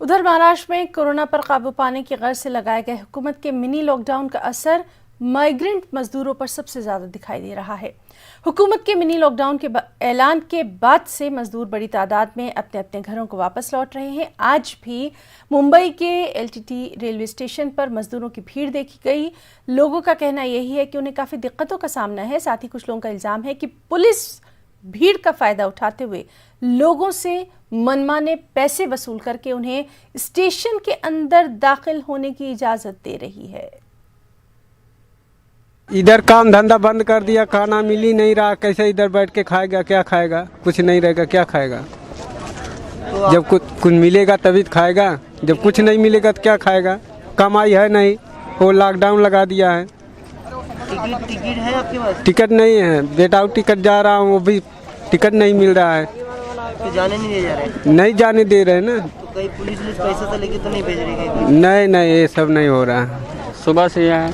उधर महाराष्ट्र में कोरोना पर काबू पाने की गर्ज से लगाए गए हुकूमत के मिनी लॉकडाउन का असर माइग्रेंट मजदूरों पर सबसे ज्यादा दिखाई दे रहा है। हुकूमत के मिनी लॉकडाउन के ऐलान के बाद से मजदूर बड़ी तादाद में अपने अपने घरों को वापस लौट रहे हैं। आज भी मुंबई के एलटीटी रेलवे स्टेशन पर मजदूरों की भीड़ देखी गई। लोगों का कहना यही है कि उन्हें काफी दिक्कतों का सामना है। साथ ही कुछ लोगों का इल्जाम है कि पुलिस भीड़ का फायदा उठाते हुए लोगों से मनमाने पैसे वसूल करके उन्हें स्टेशन के अंदर दाखिल होने की इजाजत दे रही है। इधर काम धंधा बंद कर दिया, खाना मिल ही नहीं रहा, कैसे इधर बैठ के खाएगा, क्या खाएगा, कुछ नहीं रहेगा, क्या खाएगा। जब कुछ मिलेगा तभी खाएगा, जब कुछ नहीं मिलेगा तो क्या खाएगा। कमाई है नहीं, वो लॉकडाउन लगा दिया है। टिकट है आपके पास? टिकट नहीं है, बेटा टिकट जा रहा हूँ, वो भी टिकट नहीं मिल रहा है। तो जाने नहीं दे जा रहे? नहीं जाने दे रहे ना। तो कहीं पुलिस पैसा तो लेके तो नहीं भेज रही कहीं? नहीं, ये सब नहीं हो रहा है। सुबह से यहाँ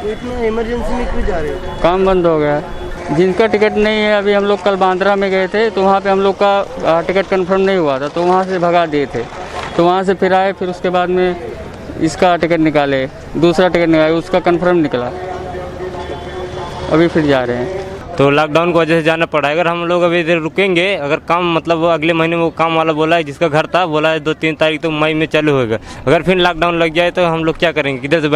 तो इतना इमरजेंसी में क्यों जा रहे हो? काम बंद हो गया है। जिनका टिकट नहीं है, अभी हम लोग कल बांद्रा में गए थे तो वहाँ पे हम लोग का टिकट कंफर्म नहीं हुआ था, तो वहाँ से भगा दिए थे। तो वहाँ से फिर आए, फिर उसके बाद में इसका टिकट निकाले, दूसरा टिकट निकाले, उसका कंफर्म निकला, अभी फिर जा रहे हैं। तो लॉकडाउन की वजह से जाना पड़ा है। अगर हम लोग अभी इधर रुकेंगे, अगर काम मतलब अगले महीने में वो काम वाला बोला है, जिसका घर था बोला है 2-3 तारीख तो मई में चालू होगा। अगर फिर लॉकडाउन लग जाए तो हम लोग क्या करेंगे, किधर से